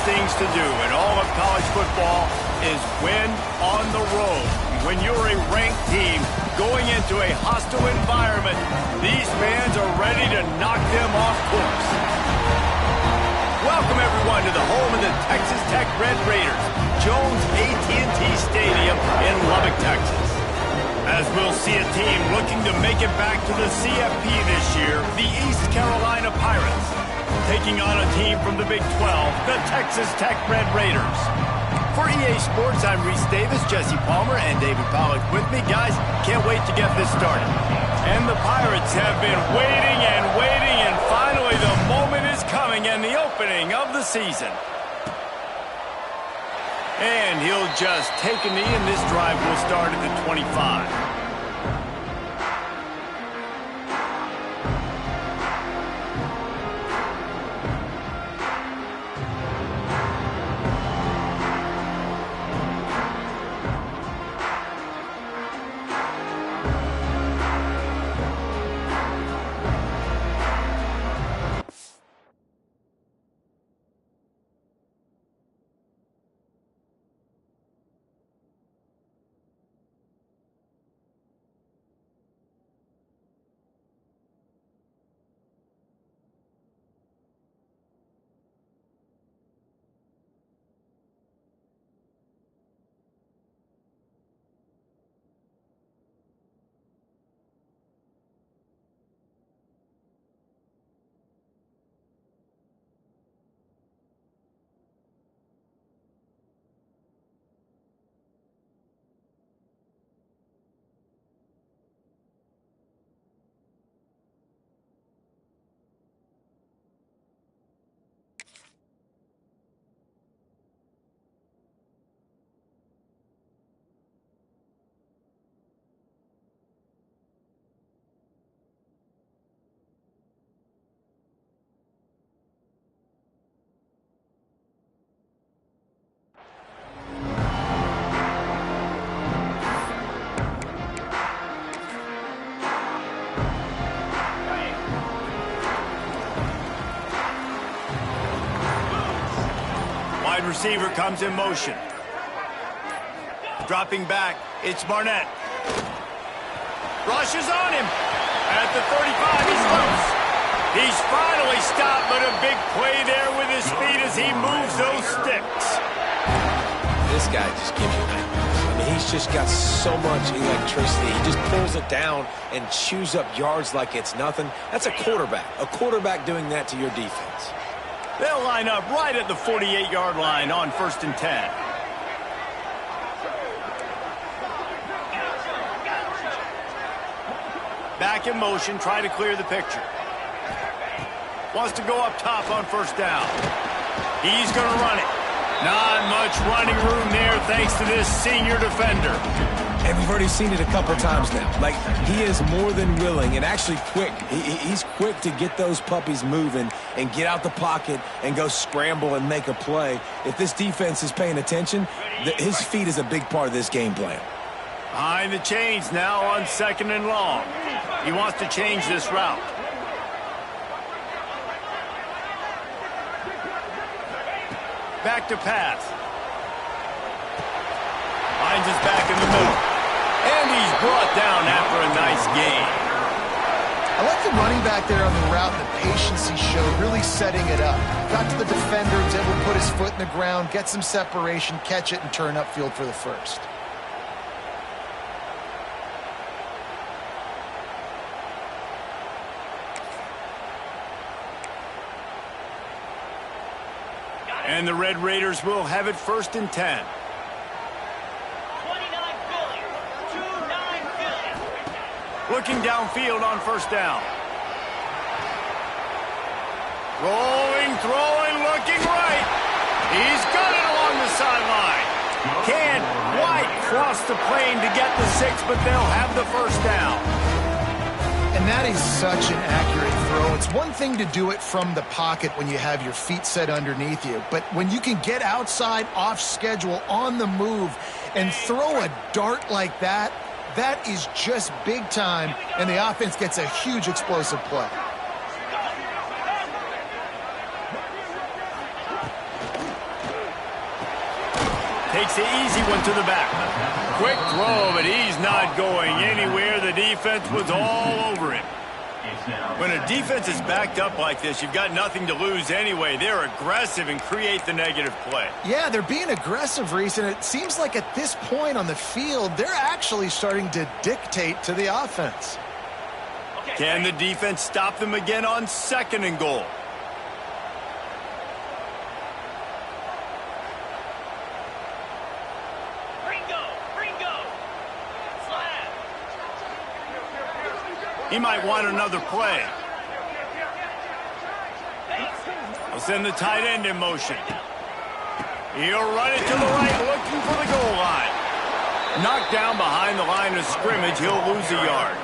things to do in all of college football is win on the road. When you're a ranked team going into a hostile environment, these fans are ready to knock them off course. Welcome, everyone, to the home of the Texas Tech Red Raiders, Jones AT&T Stadium in Lubbock, Texas. As we'll see a team looking to make it back to the CFP this year, the East Carolina Pirates, taking on a team from the Big 12, the Texas Tech Red Raiders. For EA Sports, I'm Reese Davis, Jesse Palmer, and David Pollack with me. Guys, can't wait to get this started. And the Pirates have been waiting, and finally the moment is coming and the opening of the season. And he'll just take a knee, and this drive will start at the 25. Receiver comes in motion. Dropping back, it's Barnett. Rushes on him. At the 35, he's loose. He's finally stopped, but a big play there with his feet as he moves those sticks. This guy just gives you nightmares. I mean, he's just got so much electricity. He just pulls it down and chews up yards like it's nothing. That's a quarterback doing that to your defense. They'll line up right at the 48-yard line on 1st and 10. Back in motion, try to clear the picture. Wants to go up top on 1st down. He's going to run it. Not much running room there thanks to this senior defender. And we've already seen it a couple times now. Like, he is more than willing and actually quick. He's quick to get those puppies moving and get out the pocket and go scramble and make a play. If this defense is paying attention, his feet is a big part of this game plan. Behind the chains now on 2nd and long. He wants to change this route. Back to pass. Finds his back in the middle. And he's brought down after a nice gain. I like the running back there on the route and the patience he showed, really setting it up. Got to the defender, was able to put his foot in the ground, get some separation, catch it, and turn upfield for the first. And the Red Raiders will have it 1st and 10. Looking downfield on 1st down. Rolling, throwing, looking right. He's got it along the sideline. Can't quite cross the plane to get the 6, but they'll have the 1st down. And that is such an accurate throw. It's one thing to do it from the pocket when you have your feet set underneath you, but when you can get outside, off schedule, on the move, and throw a dart like that, that is just big time, and the offense gets a huge explosive play. Takes the easy one to the back. Quick throw, but he's not going anywhere. The defense was all over him. When a defense is backed up like this, you've got nothing to lose anyway. They're aggressive and create the negative play. Yeah, they're being aggressive, Reese, and it seems like at this point on the field, they're actually starting to dictate to the offense. Can the defense stop them again on 2nd and goal? He might want another play. He'll send the tight end in motion. He'll run it to the right, looking for the goal line. Knocked down behind the line of scrimmage, he'll lose a yard.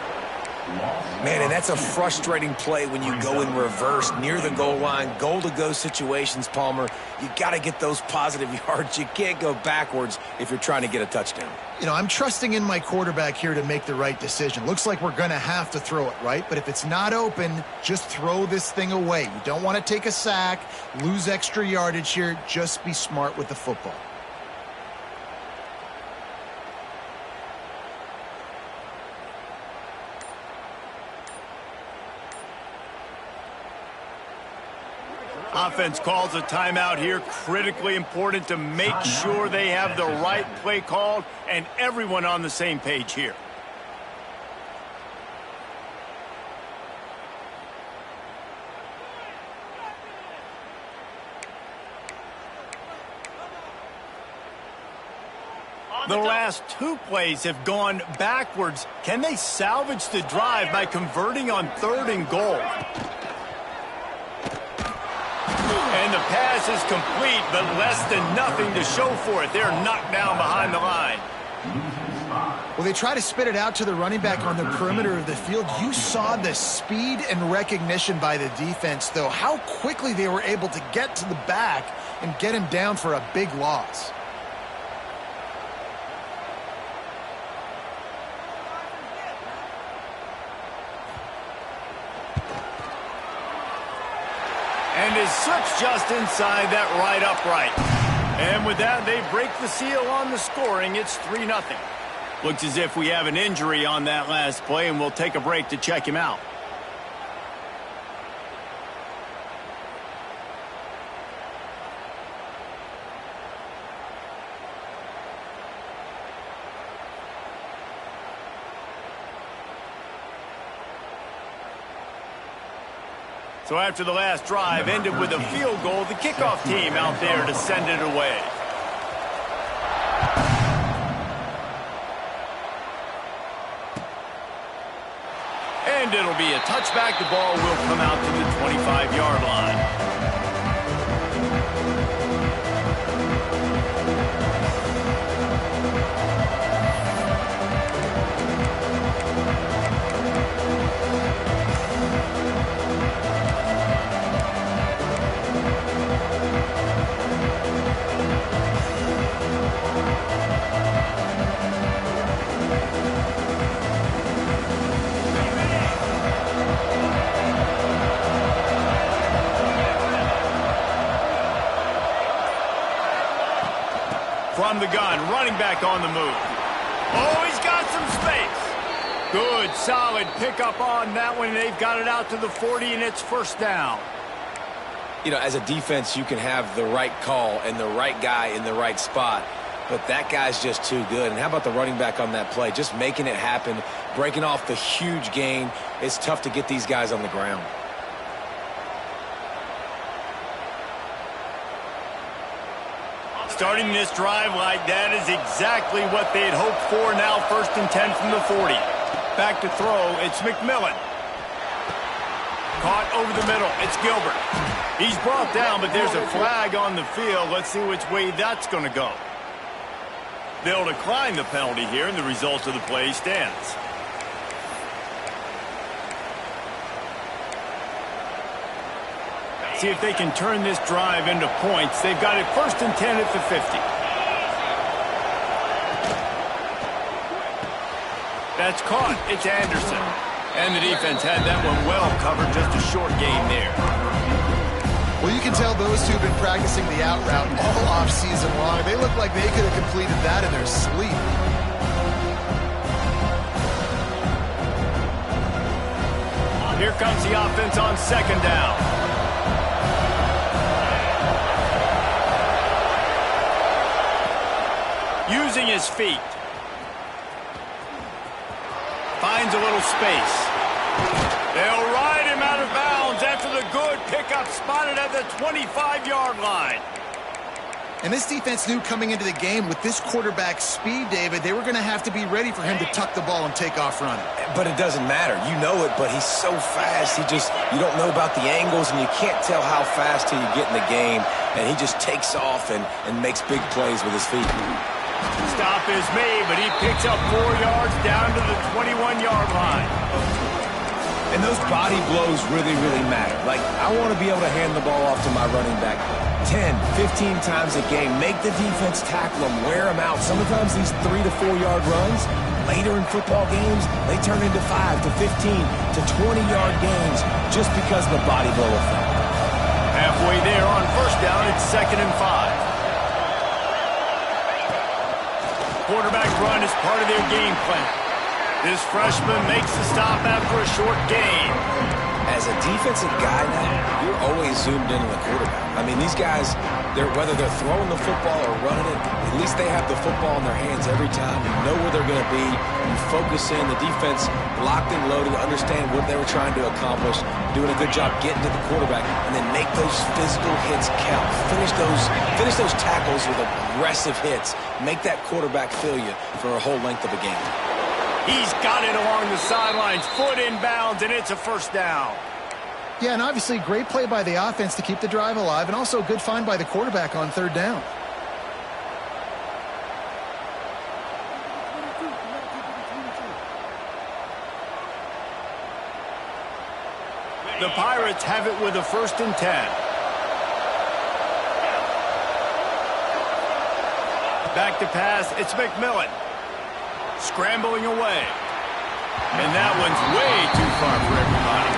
Man, and that's a frustrating play when you go in reverse near the goal line. Goal-to-go situations, Palmer. You got to get those positive yards. You can't go backwards if you're trying to get a touchdown. You know, I'm trusting in my quarterback here to make the right decision. Looks like we're going to have to throw it, right? But if it's not open, just throw this thing away. You don't want to take a sack, lose extra yardage here. Just be smart with the football. Offense calls a timeout here. Critically important to make sure they have the right play called and everyone on the same page here. The last 2 plays have gone backwards. Can they salvage the drive by converting on 3rd and goal? And the pass is complete, but less than nothing to show for it. They're knocked down behind the line. Well, they try to spit it out to the running back on the perimeter of the field. You saw the speed and recognition by the defense, though, how quickly they were able to get to the back and get him down for a big loss. And is slips just inside that right upright. And with that, they break the seal on the scoring. It's 3-0. Looks as if we have an injury on that last play, and we'll take a break to check him out. So after the last drive ended with a field goal, the kickoff team out there to send it away. And it'll be a touchback. The ball will come out to the 25-yard line. From the gun, running back on the move. Oh, he's got some space. Good, solid pickup on that one. They've got it out to the 40, and it's 1st down. You know, as a defense, you can have the right call and the right guy in the right spot, but that guy's just too good. And how about the running back on that play? Just making it happen, breaking off the huge gain. It's tough to get these guys on the ground. Starting this drive like that is exactly what they'd hoped for. Now 1st and 10 from the 40. Back to throw, it's McMillan. Caught over the middle, it's Gilbert. He's brought down, but there's a flag on the field. Let's see which way that's going to go. They'll decline the penalty here, and the result of the play stands. See if they can turn this drive into points. They've got it 1st and 10 at the 50. That's caught. It's Anderson. And the defense had that one well covered. Just a short gain there. Well, you can tell those two have been practicing the out route all off season long. They look like they could have completed that in their sleep. Here comes the offense on second down. Using his feet. Finds a little space. They'll ride him out of bounds after the good pickup spotted at the 25-yard line. And this defense knew coming into the game with this quarterback's speed, David, they were going to have to be ready for him to tuck the ball and take off running. But it doesn't matter. You know it, but he's so fast. You don't know about the angles, and you can't tell how fast till you get in the game. And he just takes off and makes big plays with his feet. Stop is made, but he picks up 4 yards down to the 21-yard line. And those body blows really, really matter. Like, I want to be able to hand the ball off to my running back 10, 15 times a game. Make the defense tackle him, wear him out. Sometimes these 3 to 4 yard runs, later in football games, they turn into 5 to 15 to 20-yard games just because of the body blow effect. Halfway there on first down, it's 2nd and 5. Quarterback run is part of their game plan. This freshman makes the stop after a short gain. As a defensive guy now, you're always zoomed in on the quarterback. I mean, these guys, whether they're throwing the football or running it, at least they have the football in their hands every time. You know where they're going to be. You focus in. The defense locked and loaded, understand what they were trying to accomplish, doing a good job getting to the quarterback, and then make those physical hits count. Finish those tackles with aggressive hits. Make that quarterback feel you for a whole length of a game. He's got it along the sidelines, foot inbounds, and it's a first down. Yeah, and obviously great play by the offense to keep the drive alive, and also a good find by the quarterback on third down. The Pirates have it with a 1st and 10. Back to pass, it's McMillan. Scrambling away. And that one's way too far for everybody.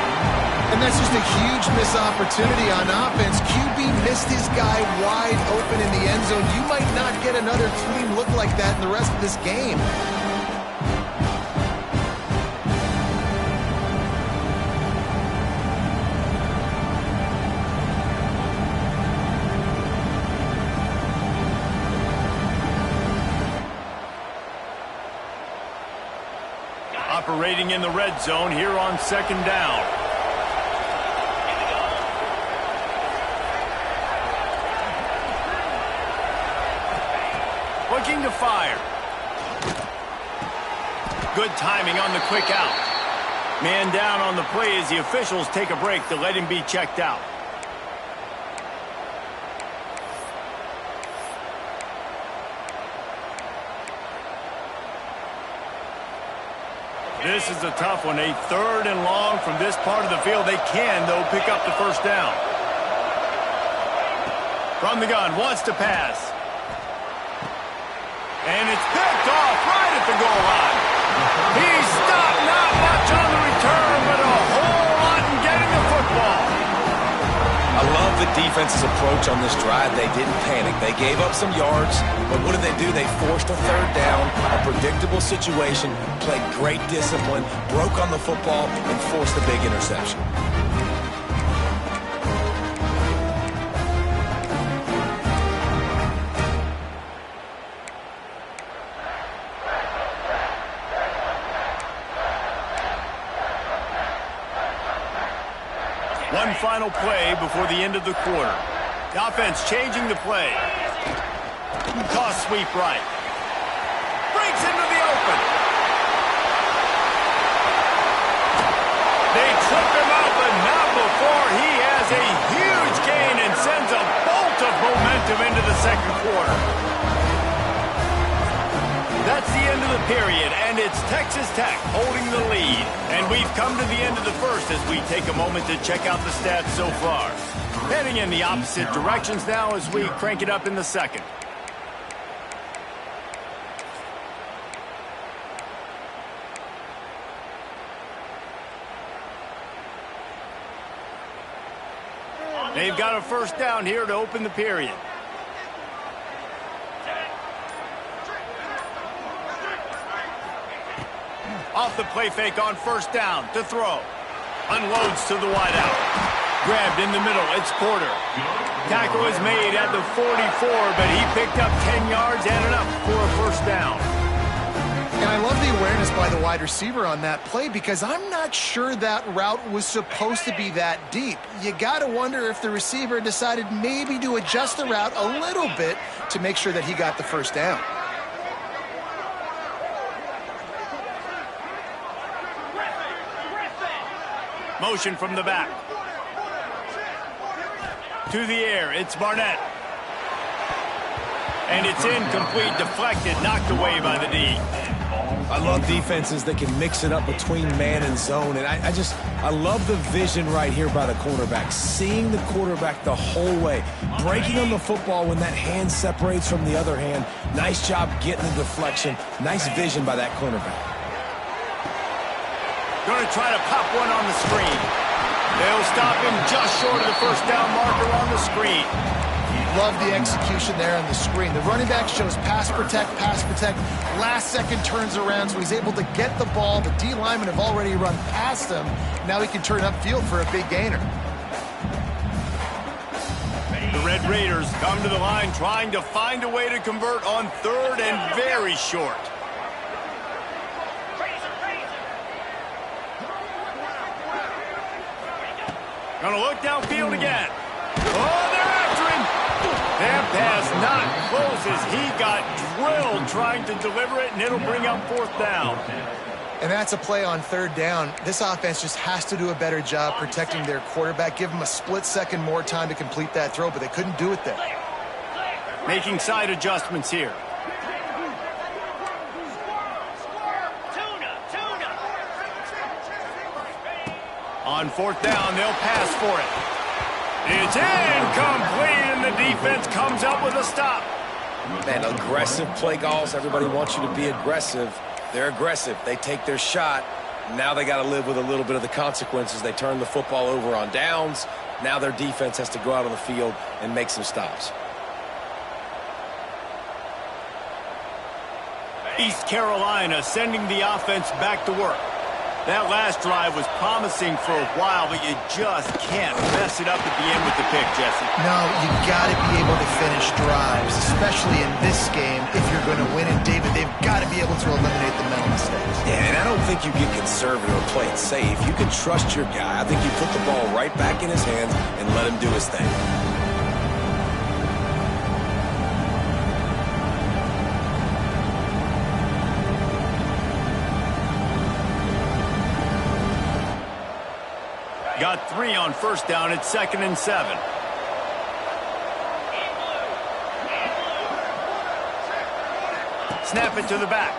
And that's just a huge missed opportunity on offense. QB missed his guy wide open in the end zone. You might not get another clean look like that in the rest of this game. Operating in the red zone here on 2nd down. Looking to fire. Good timing on the quick out. Man down on the play as the officials take a break to let him be checked out. This is a tough one. A 3rd and long from this part of the field. They can, though, pick up the first down. From the gun, wants to pass. And it's picked off right at the goal line. He stopped, not much on the return, but a whole lot in getting the football. I love the defense's approach on this drive. They didn't panic. They gave up some yards, but what did they do? They forced a 3rd down, a predictable situation, played great discipline, broke on the football, and forced a big interception. One final play before the end of the quarter. The offense changing the play. Toss sweep right. Breaks into the open. They trip him up, but not before he has a huge gain and sends a bolt of momentum into the 2nd quarter. That's the end of the period, and it's Texas Tech holding the lead. And we've come to the end of the first as we take a moment to check out the stats so far. Heading in the opposite directions now as we crank it up in the 2nd. They've got a first down here to open the period. Off the play fake on first down to throw. Unloads to the wideout. Grabbed in the middle. It's Porter. Tackle is made at the 44, but he picked up 10 yards and enough for a first down. And I love the awareness by the wide receiver on that play because I'm not sure that route was supposed to be that deep. You got to wonder if the receiver decided maybe to adjust the route a little bit to make sure that he got the first down. Motion from the back. To the air, it's Barnett. And it's incomplete, deflected, knocked away by the D. I love defenses that can mix it up between man and zone. And I love the vision right here by the cornerback. Seeing the quarterback the whole way. Breaking on the football when that hand separates from the other hand. Nice job getting the deflection. Nice vision by that cornerback. Going to try to pop one on the screen. They'll stop him just short of the first down marker on the screen. Love the execution there on the screen. The running back shows pass protect. Last second turns around, so he's able to get the ball. The D linemen have already run past him. Now he can turn upfield for a big gainer. The Red Raiders come to the line trying to find a way to convert on third and very short. Gonna look downfield again. Oh, they're after him. That pass not close as he got drilled trying to deliver it, and it'll bring up fourth down. And that's a play on third down. This offense just has to do a better job protecting their quarterback. Give him a split second more time to complete that throw, but they couldn't do it there. Making side adjustments here. On fourth down, they'll pass for it. It's incomplete, and the defense comes up with a stop. Man, aggressive play calls. Everybody wants you to be aggressive. They're aggressive. They take their shot. Now they got to live with a little bit of the consequences. They turn the football over on downs. Now their defense has to go out on the field and make some stops. East Carolina sending the offense back to work. That last drive was promising for a while, but you just can't mess it up at the end with the pick, Jesse. No, you got to be able to finish drives, especially in this game. If you're going to win it, David, they've got to be able to eliminate the mental mistakes. Yeah, and I don't think you get conservative or play it safe. You can trust your guy. I think you put the ball right back in his hands and let him do his thing. Got 3 on first down. It's 2nd and 7. Snap it to the back.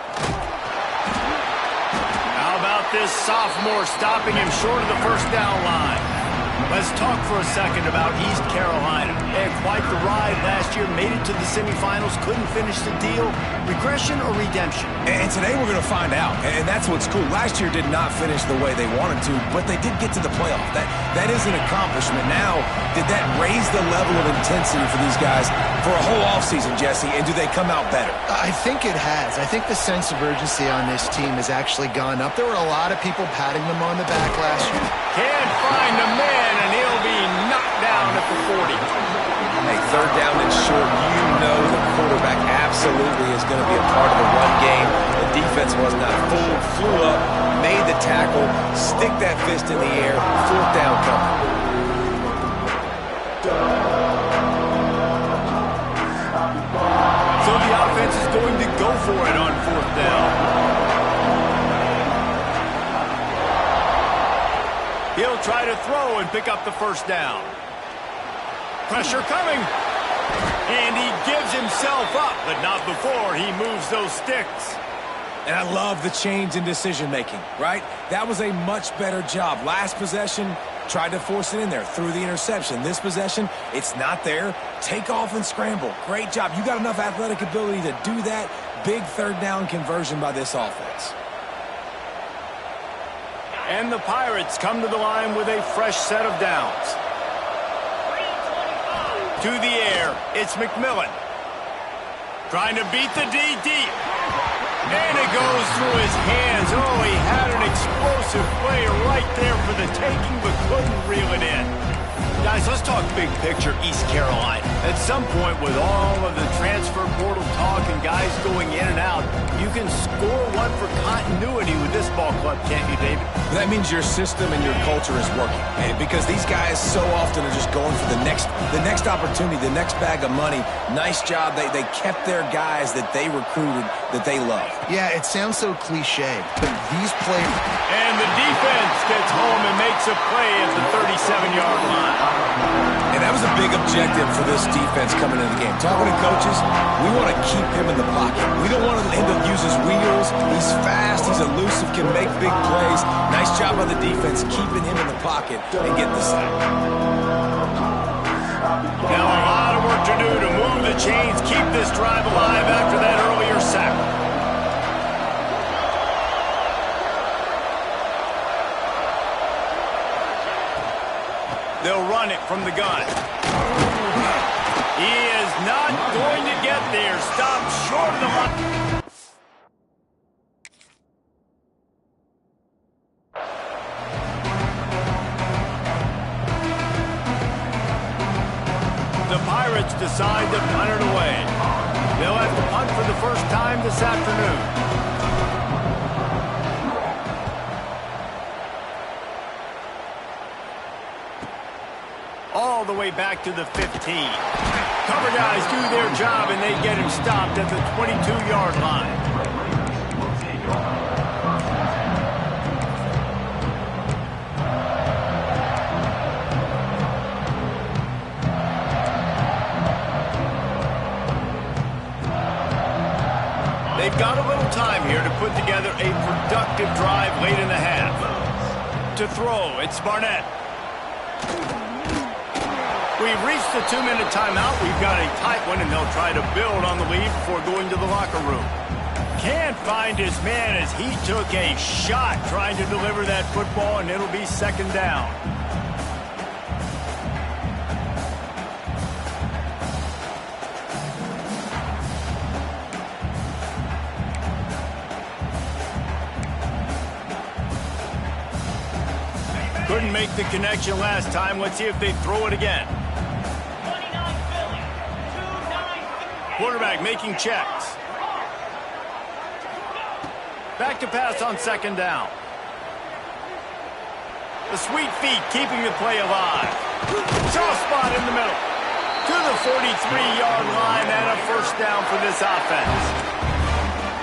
How about this sophomore stopping him short of the first down line? Let's talk for a second about East Carolina. They had quite the ride last year, made it to the semifinals, couldn't finish the deal. Regression or redemption? And today we're going to find out, and that's what's cool. Last year did not finish the way they wanted to, but they did get to the playoff. That is an accomplishment. Now, did that raise the level of intensity for these guys for a whole offseason, Jesse, and do they come out better? I think it has. I think the sense of urgency on this team has actually gone up. There were a lot of people patting them on the back last year. Can't find a man, and he'll be knocked down at the 40. Hey, third down and short, you know the quarterback absolutely is going to be a part of the run game. The defense was not fooled, flew up, made the tackle, stick that fist in the air, fourth down coming. So the offense is going to go for it on fourth down. He'll try to throw and pick up the first down. Pressure coming. And he gives himself up, but not before he moves those sticks. And I love the change in decision-making, right? That was a much better job. Last possession, tried to force it in there, threw the interception. This possession, it's not there. Take off and scramble. Great job. You got enough athletic ability to do that. Big third down conversion by this offense. And the Pirates come to the line with a fresh set of downs. To the air, it's McMillan. Trying to beat the D deep. And it goes through his hands. Oh, he had an explosive play right there for the taking, but couldn't reel it in. Guys, let's talk big picture East Carolina. At some point, with all of the transfer portal talk and guys going in and out, you can score one for continuity with this ball club, can't you, David? That means your system and your culture is working. And because these guys so often are just going for the next opportunity, the next bag of money. Nice job. They kept their guys that they recruited, that they love. Yeah, it sounds so cliche, but these players... And the defense gets home and makes a play at the 37-yard line. And that was a big objective for this defense coming into the game. Talking to coaches, we want to keep him in the pocket. We don't want him to use his wheels. He's fast, he's elusive, can make big plays. Nice job by the defense keeping him in the pocket and getting the sack. Now a lot of work to do to move the chains, keep this drive alive after that earlier sack. They'll run it from the gun. He is not going to get there. Stopped short of the line. The Pirates decide to punt it away. They'll have to punt for the first time this afternoon. All the way back to the 15. Cover guys do their job, and they get him stopped at the 22-yard line. They've got a little time here to put together a productive drive late in the half. To throw, it's Barnett. We've reached the 2-minute timeout. We've got a tight one, and they'll try to build on the lead before going to the locker room. Can't find his man as he took a shot trying to deliver that football, and it'll be second down. Couldn't make the connection last time. Let's see if they throw it again. Quarterback making checks. Back to pass on second down. The sweet feet keeping the play alive. Soft spot in the middle. To the 43-yard line and a first down for this offense.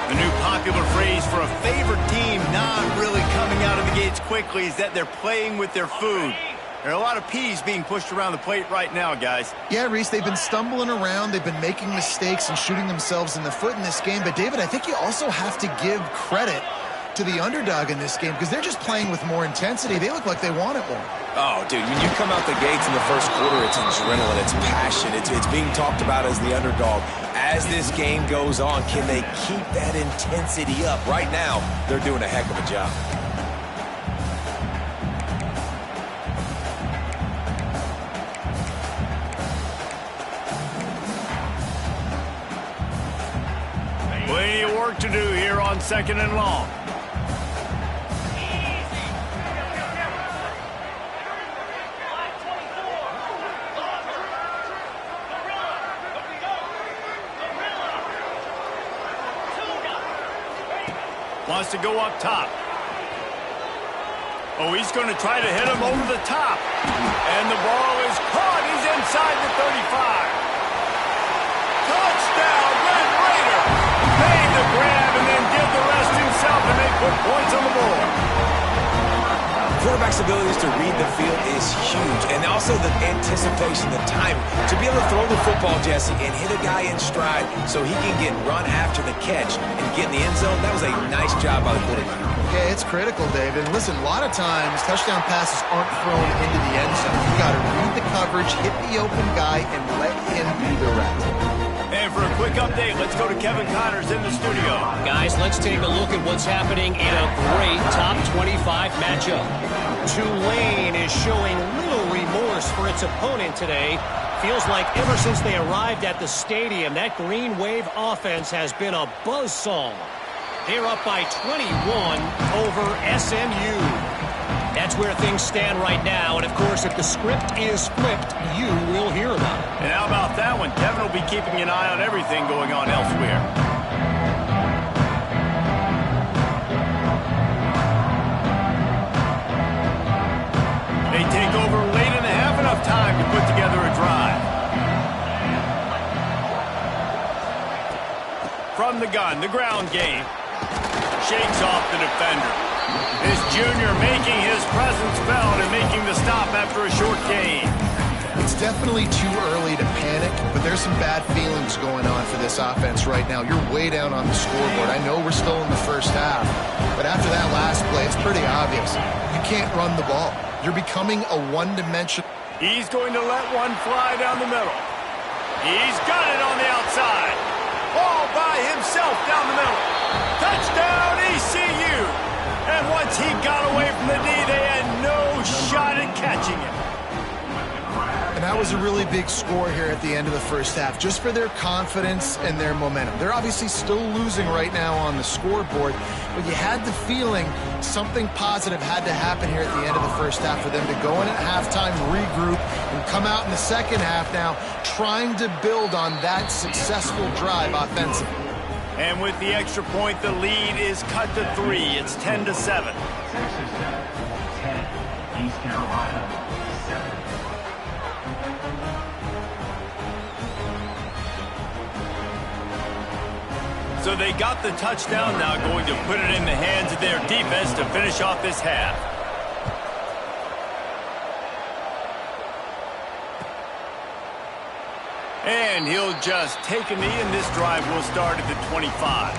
The new popular phrase for a favorite team not really coming out of the gates quickly is that they're playing with their food. There are a lot of peas being pushed around the plate right now, guys. Yeah, Reese, they've been stumbling around. They've been making mistakes and shooting themselves in the foot in this game. But, David, I think you also have to give credit to the underdog in this game because they're just playing with more intensity. They look like they want it more. Oh, dude, when you come out the gates in the first quarter, it's adrenaline, it's passion, it's being talked about as the underdog. As this game goes on, can they keep that intensity up? Right now, they're doing a heck of a job. Plenty of work to do here on second and long. Wants to go up top. Oh, he's going to try to hit him over the top. And the ball is caught. He's inside the 35. Touchdown, Red Raider. Made the grab and then did the rest himself, and they put points on the board. Quarterback's abilities to read the field is huge, and also the anticipation, the time to be able to throw the football, Jesse, and hit a guy in stride so he can get run after the catch and get in the end zone. That was a nice job by the quarterback. Yeah, it's critical, David. Listen, a lot of times touchdown passes aren't thrown into the end zone. You got to read the coverage, hit the open guy, and let him do the rest. And for a quick update, let's go to Kevin Connors in the studio. Guys, let's take a look at what's happening in a great top 25 matchup. Tulane is showing little remorse for its opponent today, Feels like ever since they arrived at the stadium, that Green Wave offense has been a buzzsaw. They're up by 21 over SMU. That's where things stand right now, and of course, if the script is flipped, you will hear about it. And how about that one? Devin will be keeping an eye on everything going on elsewhere. They take over late in the half, enough time to put together a drive. From the gun, the ground game. Shakes off the defender. This junior making his presence felt and making the stop after a short gain. It's definitely too early to panic, but there's some bad feelings going on for this offense right now. You're way down on the scoreboard. I know we're still in the first half, but after that last play, it's pretty obvious. You can't run the ball. You're becoming a one-dimensional. He's going to let one fly down the middle. He's got it on the outside. All by himself down the middle. Touchdown, ECU! And once he got away from the D, they had no shot at catching him. And that was a really big score here at the end of the first half, just for their confidence and their momentum. They're obviously still losing right now on the scoreboard, but you had the feeling something positive had to happen here at the end of the first half for them to go in at halftime, regroup, and come out in the second half now trying to build on that successful drive offensively. And with the extra point, the lead is cut to 3. It's 10-7. Texas Tech, 10. East Carolina, 7. So they got the touchdown, now going to put it in the hands of their defense to finish off this half. And he'll just take a knee, and this drive will start at the 25.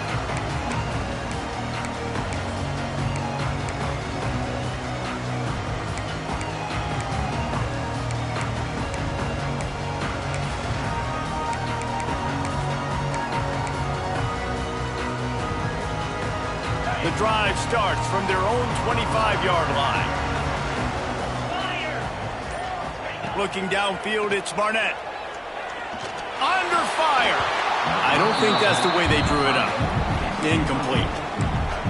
The drive starts from their own 25-yard line. Looking downfield, it's Barnett. Under fire. I don't think that's the way they drew it up. Incomplete.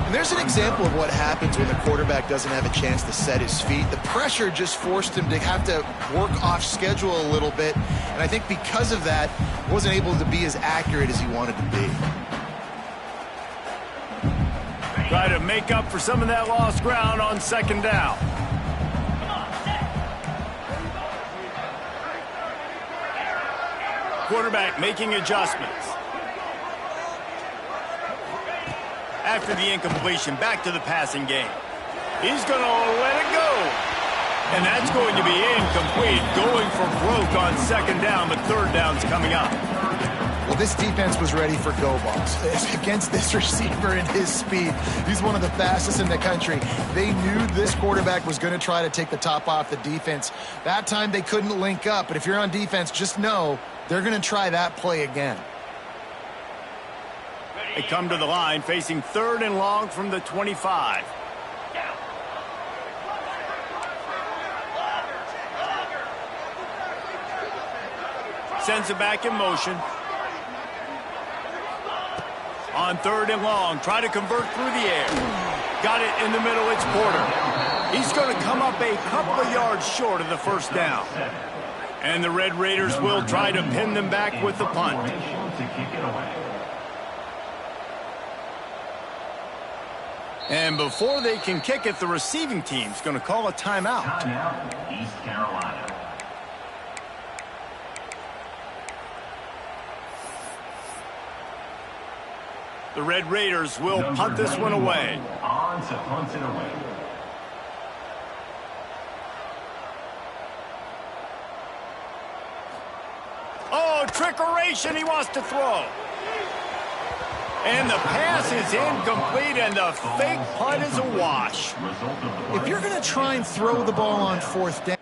And there's an example of what happens when the quarterback doesn't have a chance to set his feet. The pressure just forced him to have to work off schedule a little bit. And I think because of that, he wasn't able to be as accurate as he wanted to be. Try to make up for some of that lost ground on second down. Quarterback making adjustments. After the incompletion, back to the passing game. He's going to let it go. And that's going to be incomplete. Going for broke on second down, but third down's coming up. Well, this defense was ready for go balls. Against this receiver and his speed, he's one of the fastest in the country. They knew this quarterback was going to try to take the top off the defense. That time they couldn't link up, but if you're on defense, just know they're going to try that play again. They come to the line facing third and long from the 25. Sends it back in motion. On third and long, try to convert through the air. Got it in the middle, it's Porter. He's going to come up a couple of yards short of the first down. And the Red Raiders will try to pin them back with the punt. And before they can kick it, the receiving team's going to call a timeout. Timeout, East Carolina. The Red Raiders will punt this one away. On to punt it away. Oh, trickeration, he wants to throw. And the pass is incomplete, and the fake punt is a wash. If you're going to try and throw the ball on fourth down,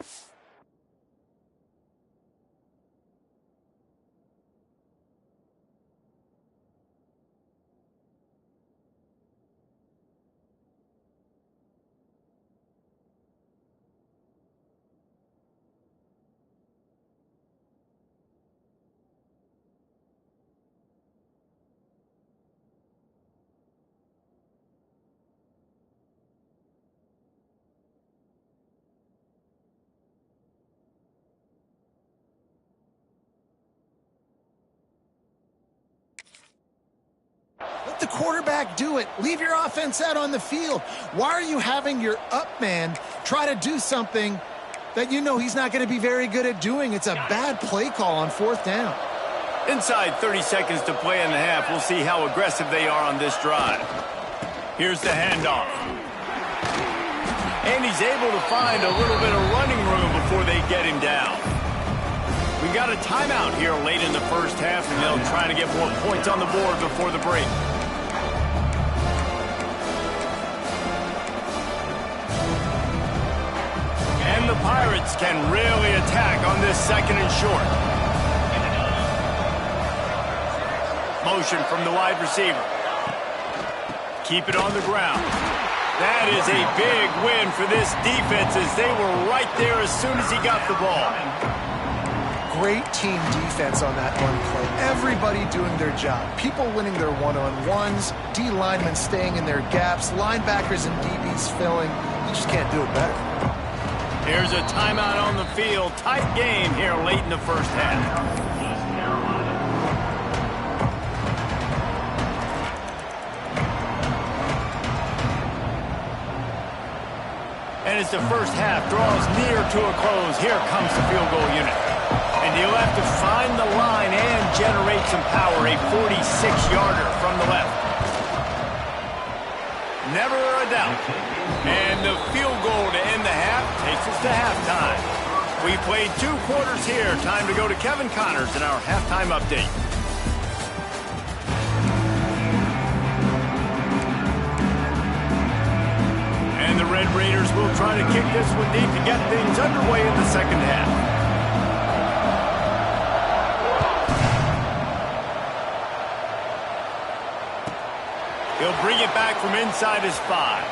quarterback do it. Leave your offense out on the field. Why are you having your up man try to do something that you know he's not going to be very good at doing? It's a bad play call on 4th down. Inside 30 seconds to play in the half. We'll see how aggressive they are on this drive. Here's the handoff. And he's able to find a little bit of running room before they get him down. We got a timeout here late in the first half, and they'll try to get more points on the board before the break. And the Pirates can really attack on this 2nd and short. Motion from the wide receiver. Keep it on the ground. That is a big win for this defense as they were right there as soon as he got the ball. Great team defense on that one play. Everybody doing their job. People winning their one-on-ones, D linemen staying in their gaps, linebackers and DBs filling. You just can't do it better. Here's a timeout on the field. Tight game here late in the first half. And as the first half draws near to a close, here comes the field goal unit. And he'll have to find the line and generate some power. A 46-yarder from the left. Never a doubt. And the field goal to end the half takes us to halftime. We played 2 quarters here. Time to go to Kevin Connors in our halftime update. And the Red Raiders will try to kick this one deep to get things underway in the second half. He'll bring it back from inside his 5.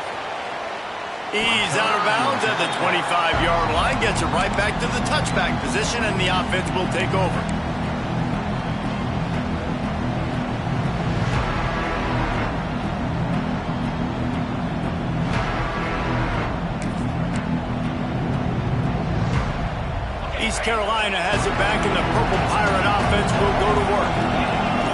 He's out of bounds at the 25-yard line. Gets it right back to the touchback position, and the offense will take over. East Carolina has it back, and the Purple Pirate offense will go to work.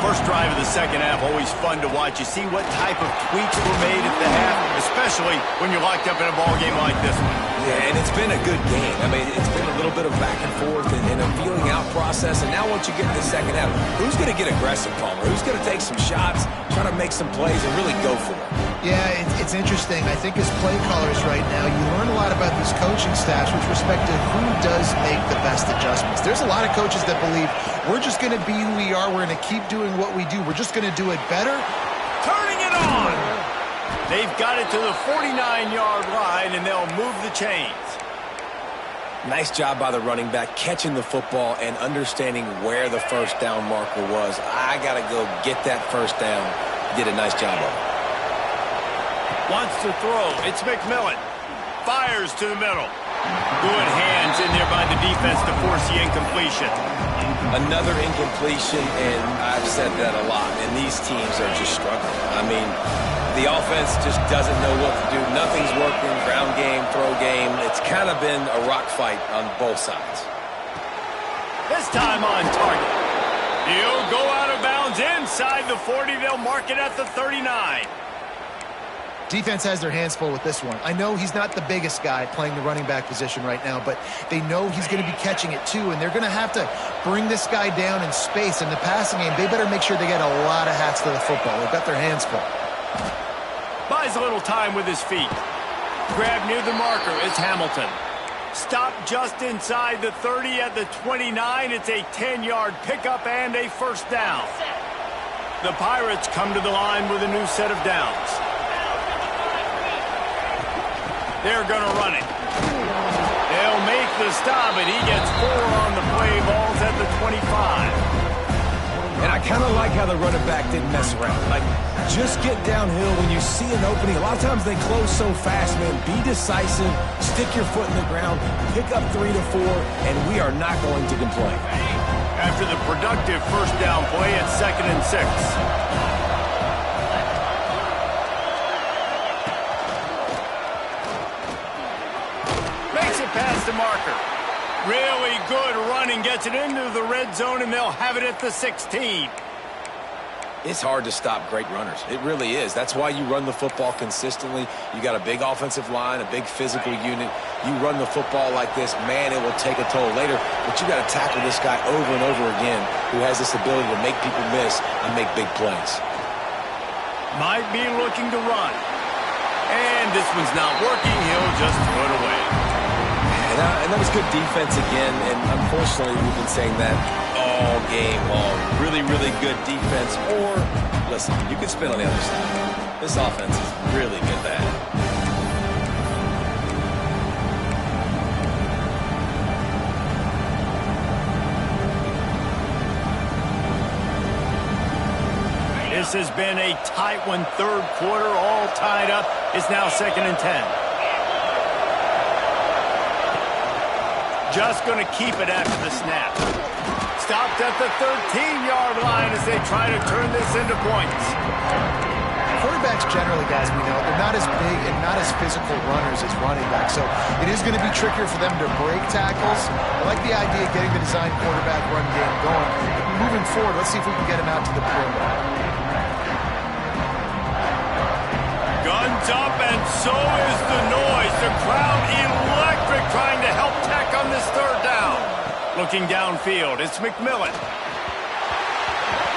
First drive of the second half, always fun to watch. You see what type of tweaks were made at the half, especially when you're locked up in a ball game like this one. Yeah, and it's been a good game. I mean, it's been a little bit of back and forth and a feeling out process. And now once you get in the second half, who's going to get aggressive, Palmer? Who's going to take some shots, try to make some plays, and really go for it? Yeah, it's interesting. I think as play callers right now, you learn a lot about these coaching staffs with respect to who does make the best adjustments. There's a lot of coaches that believe we're just going to be who we are. We're going to keep doing what we do. We're just going to do it better. Turning it on! They've got it to the 49-yard line, and they'll move the chains. Nice job by the running back, catching the football and understanding where the first down marker was. I got to go get that first down. Did a nice job of it. Wants to throw. It's McMillan. Fires to the middle. Good hands in there by the defense to force the incompletion. Another incompletion, and I've said that a lot, and these teams are just struggling. I mean, the offense just doesn't know what to do. Nothing's working. Ground game, throw game. It's kind of been a rock fight on both sides. This time on target. He'll go out of bounds inside the 40. They'll mark it at the 39. Defense has their hands full with this one. I know he's not the biggest guy playing the running back position right now, but they know he's going to be catching it too, and they're going to have to bring this guy down in space. In the passing game, they better make sure they get a lot of hats to the football. They've got their hands full. Buys a little time with his feet. Grab near the marker. It's Hamilton. Stop just inside the 30 at the 29. It's a 10-yard pickup and a first down. The Pirates come to the line with a new set of downs. They're going to run it. They'll make the stop, and he gets 4 on the play. Ball's at the 25. And I kind of like how the running back didn't mess around. Like, just get downhill when you see an opening. A lot of times they close so fast, man. Be decisive, stick your foot in the ground, pick up 3 to 4, and we are not going to complain. After the productive first down play, it's 2nd and 6. Past the marker. Really good running. Gets it into the red zone, and they'll have it at the 16. It's hard to stop great runners. It really is. That's why you run the football consistently. You got a big offensive line, a big physical unit. You run the football like this, man, it will take a toll later. But you got to tackle this guy over and over again who has this ability to make people miss and make big plays. Might be looking to run. And this one's not working. He'll just throw it away. And that was good defense again. And unfortunately, we've been saying that all game long. Really, really good defense. Or, listen, you can spin on the other side. This offense is really good bad. This has been a tight one. Third quarter, all tied up. It's now 2nd and 10. Just going to keep it after the snap. Stopped at the 13-yard line as they try to turn this into points. Quarterbacks generally, guys, we know, they're not as big and not as physical runners as running backs, so it is going to be trickier for them to break tackles. I like the idea of getting the design quarterback run game going. Moving forward, let's see if we can get him out to the perimeter. Guns up, and so is the noise. The crowd electric, trying to help Tech on this third down. Looking downfield, it's McMillan.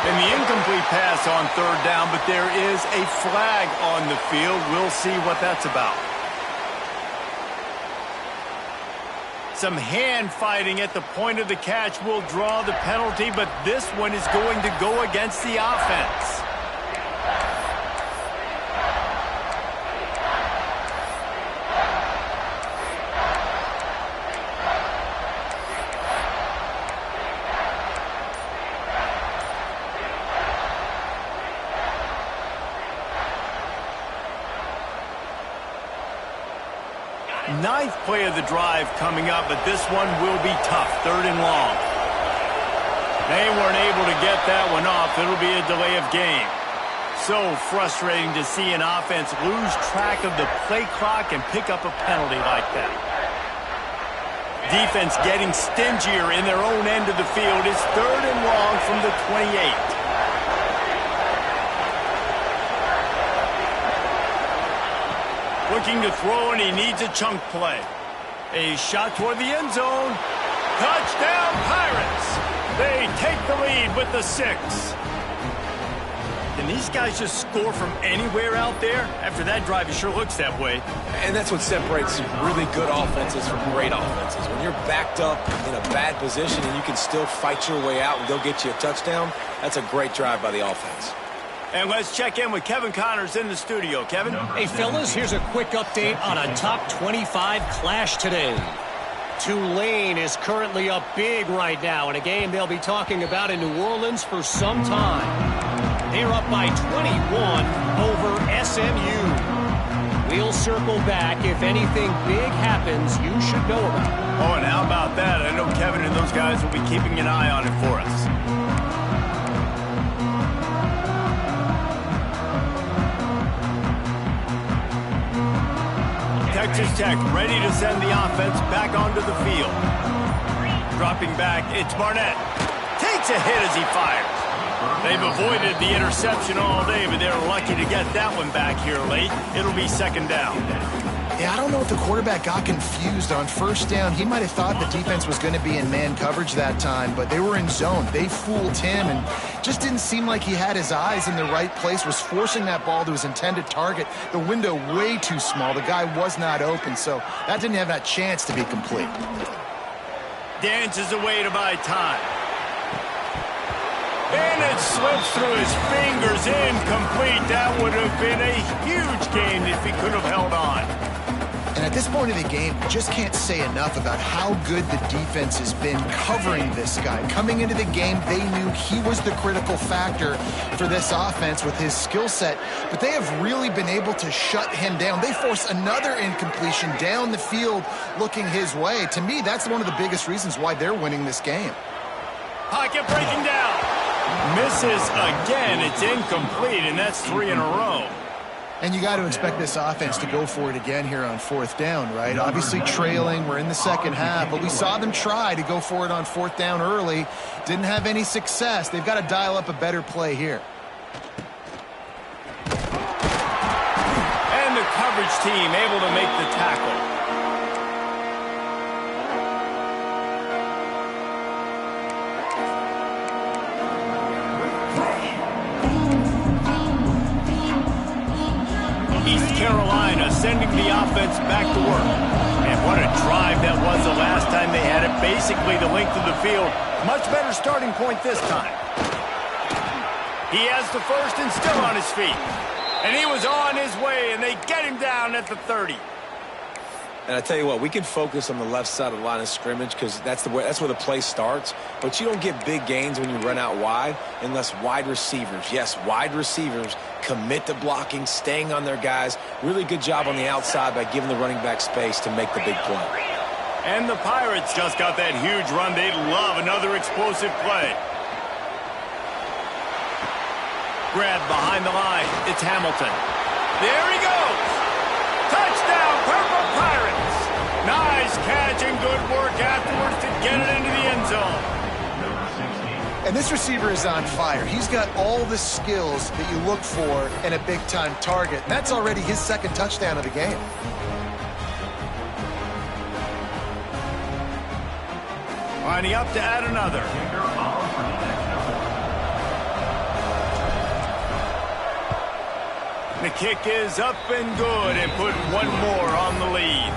And the incomplete pass on third down, but there is a flag on the field. We'll see what that's about. Some hand fighting at the point of the catch will draw the penalty, but this one is going to go against the offense. Ninth play of the drive coming up, but this one will be tough. 3rd and long. They weren't able to get that one off. It'll be a delay of game. So frustrating to see an offense lose track of the play clock and pick up a penalty like that. Defense getting stingier in their own end of the field. It's 3rd and long from the 28. Looking to throw, and he needs a chunk play. A shot toward the end zone. Touchdown, Pirates! They take the lead with the 6. Can these guys just score from anywhere out there? After that drive, it sure looks that way. And that's what separates really good offenses from great offenses. When you're backed up in a bad position and you can still fight your way out and go get you a touchdown, that's a great drive by the offense. And let's check in with Kevin Connors in the studio. Kevin? Hey, fellas, here's a quick update on a top 25 clash today. Tulane is currently up big right now in a game they'll be talking about in New Orleans for some time. They're up by 21 over SMU. We'll circle back if anything big happens you should know about. Oh, and how about that? I know Kevin and those guys will be keeping an eye on it for us. Texas Tech ready to send the offense back onto the field. Dropping back, it's Barnett. Takes a hit as he fires. They've avoided the interception all day, but they're lucky to get that one back here late. It'll be 2nd down. Yeah, I don't know if the quarterback got confused on 1st down. He might have thought the defense was going to be in man coverage that time, but they were in zone. They fooled him and just didn't seem like he had his eyes in the right place, was forcing that ball to his intended target. The window way too small. The guy was not open, so that didn't have that chance to be complete. Dances away to buy time. And it slips through his fingers, incomplete. That would have been a huge gain if he could have held on. And at this point of the game, just can't say enough about how good the defense has been covering this guy. Coming into the game, they knew he was the critical factor for this offense with his skill set, but they have really been able to shut him down. They force another incompletion down the field looking his way. To me, that's one of the biggest reasons why they're winning this game. Pocket breaking down. Misses again. It's incomplete, and that's 3 in a row. And you got to expect this offense to go for it again here on 4th down, right? Obviously trailing, we're in the 2nd half, but we saw them try to go for it on 4th down early. Didn't have any success. They've got to dial up a better play here. coverage team able to make the tackle. East Carolina sending the offense back to work. And what a drive that was the last time they had it. Basically the length of the field. Much better starting point this time. He has the first and still on his feet. And he was on his way, and they get him down at the 30. And I tell you what, we can focus on the left side of the line of scrimmage because that's where the play starts. But you don't get big gains when you run out wide unless wide receivers, yes, wide receivers, commit to blocking, staying on their guys. Really good job on the outside by giving the running back space to make the big play. And the Pirates just got that huge run. They'd love another explosive play. Grab behind the line. It's Hamilton. There he goes. Touchdown, Purple Pirates. Nice catch and good work afterwards to get it into the end zone. And this receiver is on fire. He's got all the skills that you look for in a big-time target. That's already his second touchdown of the game. Lining up to add another. The kick is up and good and put one more on the lead.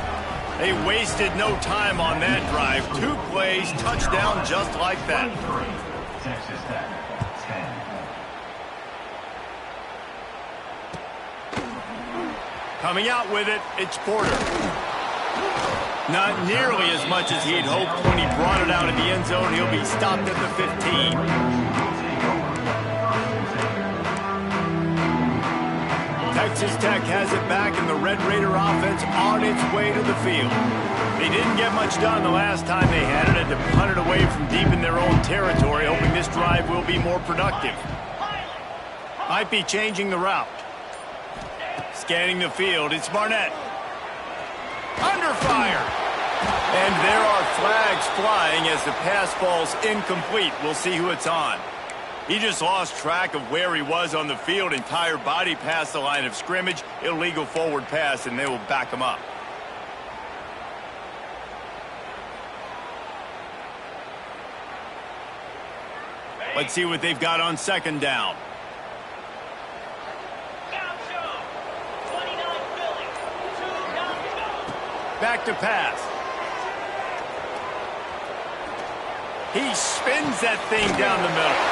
They wasted no time on that drive. 2 plays, touchdown just like that. Texas Tech, 10. Coming out with it, it's Porter. Not nearly as much as he'd hoped when he brought it out of the end zone. He'll be stopped at the 15. Texas Tech has it back, and the Red Raider offense on its way to the field. They didn't get much done the last time they had it, and to punt it away from deep in their own territory, hoping this drive will be more productive. Might be changing the route. Scanning the field, it's Barnett. Under fire. And there are flags flying as the pass falls incomplete. We'll see who it's on. He just lost track of where he was on the field. Entire body past the line of scrimmage. Illegal forward pass, and they will back him up. Let's see what they've got on second down. Back to pass. He spins that thing down the middle.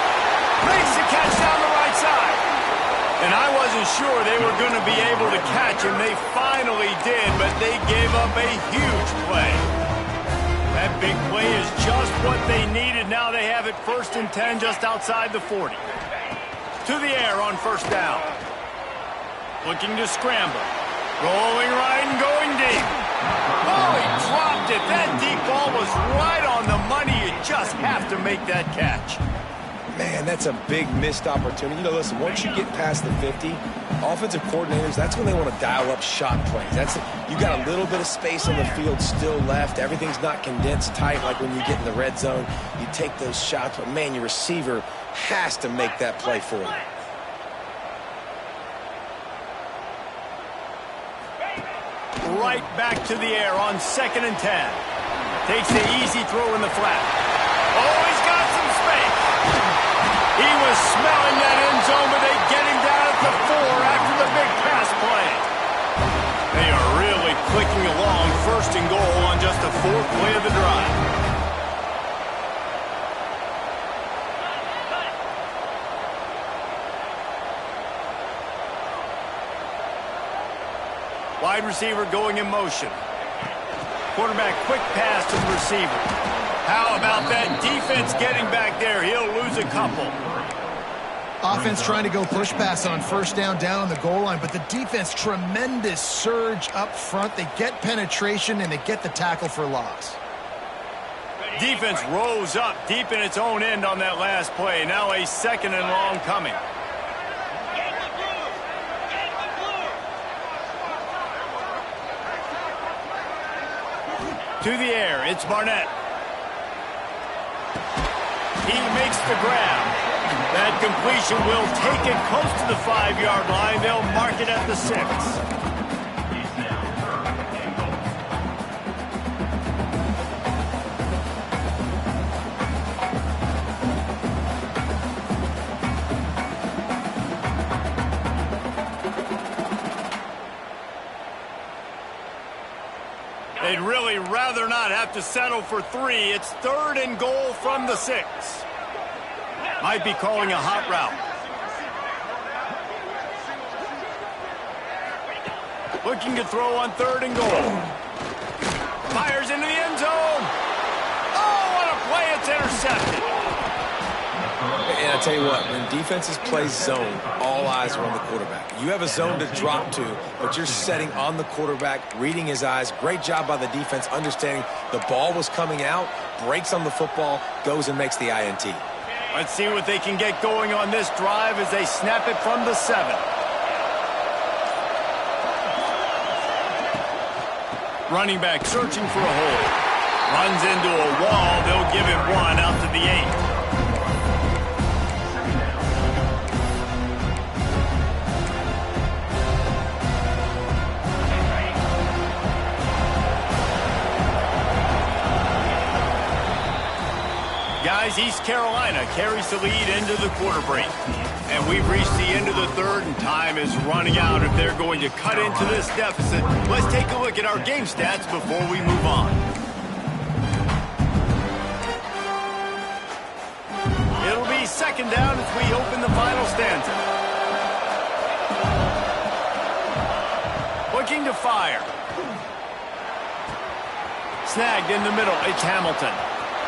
Makes the catch down the right side. And I wasn't sure they were going to be able to catch him. They finally did, but they gave up a huge play. That big play is just what they needed. Now they have it 1st and 10 just outside the 40. To the air on first down. Looking to scramble. Rolling right and going deep. Oh, he dropped it. That deep ball was right on the money. You just have to make that catch. Man, that's a big missed opportunity. You know, listen, once you get past the 50, offensive coordinators, that's when they want to dial up shot plays. You got a little bit of space on the field still left. Everything's not condensed tight like when you get in the red zone. You take those shots, but man, your receiver has to make that play for you. Right back to the air on 2nd and 10. Takes the easy throw in the flat. Oh, he's got some space. He was smelling that end zone, but they get him down at the 4 after the big pass play. They are really clicking along, 1st and goal on just the 4th play of the drive. Wide receiver going in motion. Quarterback quick pass to the receiver. How about that defense getting back there? He'll lose a couple. Offense trying to go push pass on 1st down on the goal line, but the defense, tremendous surge up front. They get penetration, and they get the tackle for loss. Defense rose up deep in its own end on that last play. Now a 2nd and long coming. To the air, it's Barnett. He makes the grab. That completion will take it close to the 5-yard line. They'll mark it at the 6. They'd really rather not have to settle for 3. It's 3rd and goal from the 6. Might be calling a hot route. Looking to throw on 3rd and goal. Fires into the end zone. Oh, what a play. It's intercepted. And I tell you what, when defenses play zone, all eyes are on the quarterback. You have a zone to drop to, but you're setting on the quarterback, reading his eyes. Great job by the defense, understanding the ball was coming out, breaks on the football, goes and makes the INT. Let's see what they can get going on this drive as they snap it from the 7. Running back searching for a hole. Runs into a wall. They'll give it 1 out to the 8. Guys, East Carolina carries the lead into the quarter break. And we've reached the end of the 3rd, and time is running out if they're going to cut into this deficit. Let's take a look at our game stats before we move on. It'll be 2nd down as we open the final stanza. Looking to fire. Snagged in the middle. It's Hamilton.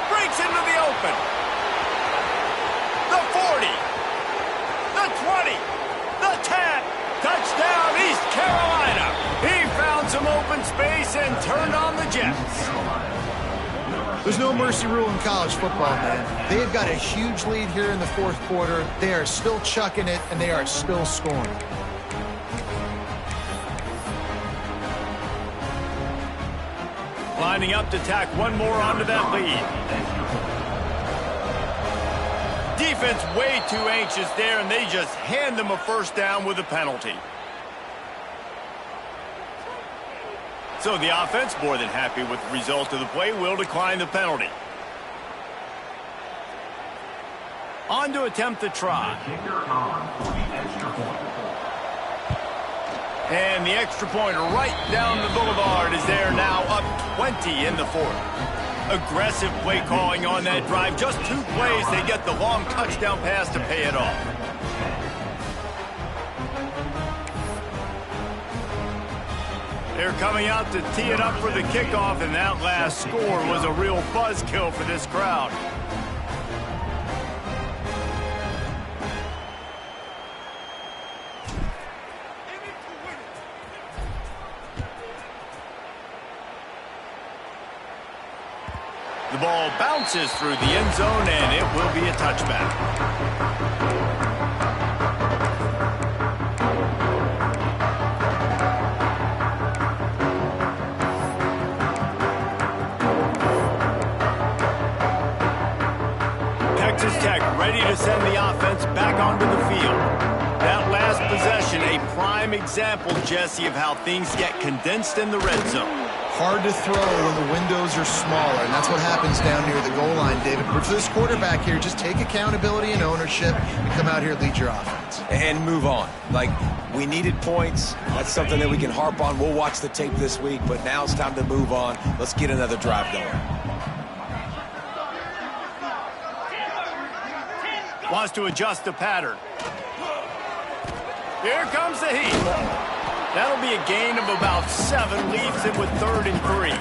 Breaks into the open. The 40. The 20. The 10. Touchdown, East Carolina. He found some open space and turned on the Jets. There's no mercy rule in college football, man. They have got a huge lead here in the 4th quarter. They are still chucking it, and they are still scoring. Lining up to tack one more onto that lead. Defense way too anxious there, and they just hand them a 1st down with a penalty. So the offense, more than happy with the result of the play, will decline the penalty. On to attempt the try. And the extra point right down the boulevard is there now, up 20 in the 4th. Aggressive play calling on that drive. Just 2 plays, they get the long touchdown pass to pay it off. They're coming out to tee it up for the kickoff, and that last score was a real buzzkill for this crowd. The ball bounces through the end zone, and it will be a touchback. Texas Tech ready to send the offense back onto the field. That last possession, a prime example, Jesse, of how things get condensed in the red zone. Hard to throw when the windows are smaller, and that's what happens down near the goal line, David. But for this quarterback here, just take accountability and ownership and come out here and lead your offense. And move on. Like, we needed points. That's something that we can harp on. We'll watch the tape this week, but now it's time to move on. Let's get another drive going. Wants to adjust the pattern. Here comes the heat. That'll be a gain of about 7, leaves it with 3rd and 3.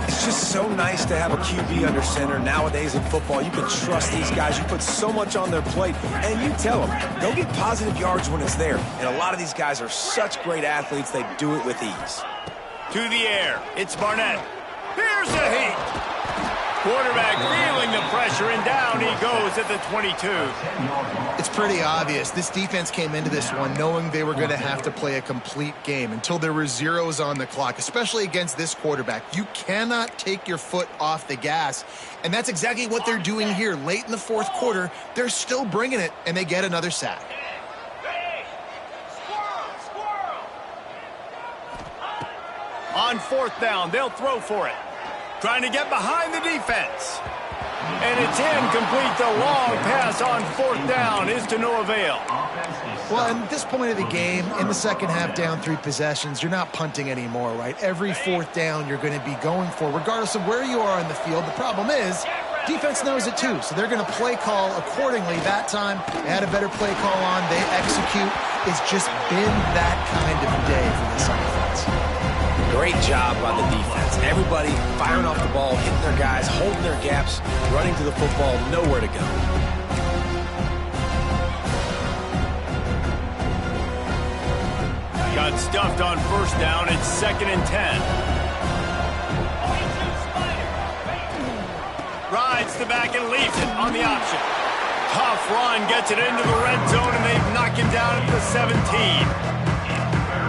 It's just so nice to have a QB under center. Nowadays in football, you can trust these guys. You put so much on their plate, and you tell them, go get positive yards when it's there. And a lot of these guys are such great athletes, they do it with ease. To the air, it's Barnett. Here's the heat. Quarterback feeling the pressure, and down he goes at the 22. It's pretty obvious. This defense came into this one knowing they were going to have to play a complete game until there were zeros on the clock, especially against this quarterback. You cannot take your foot off the gas, and that's exactly what they're doing here. Late in the 4th quarter, they're still bringing it, and they get another sack. On 4th down, they'll throw for it. Trying to get behind the defense. And it's incomplete. The long pass on 4th down is to no avail. Well, at this point of the game, in the second half, down 3 possessions, you're not punting anymore, right? Every fourth down you're going to be going for, regardless of where you are on the field. The problem is, defense knows it too, so they're going to play call accordingly. That time, they had a better play call on. They execute. It's just been that kind of day for this offense. Great job by the defense. Everybody firing off the ball, hitting their guys, holding their gaps, running to the football, nowhere to go. Got stuffed on first down. It's 2nd and 10. Rides the back and leaves it on the option. Tough run, gets it into the red zone, and they've knocked him down at the 17.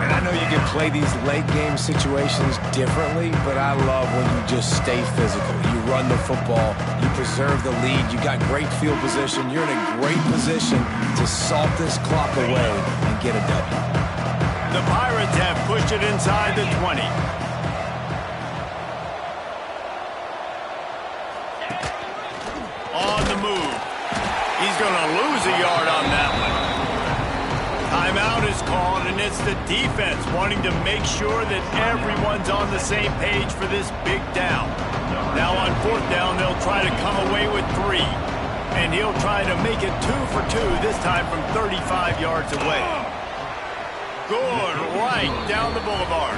And I know you can play these late game situations differently, but I love when you just stay physical. You run the football, you preserve the lead, you got great field position, you're in a great position to salt this clock away and get a W. The Pirates have pushed it inside the 20. On the move. He's going to lose a yard on that one. Timeout is called, and it's the defense wanting to make sure that everyone's on the same page for this big down. Now on 4th down, they'll try to come away with 3. And he'll try to make it 2 for 2, this time from 35 yards away. Good right down the boulevard.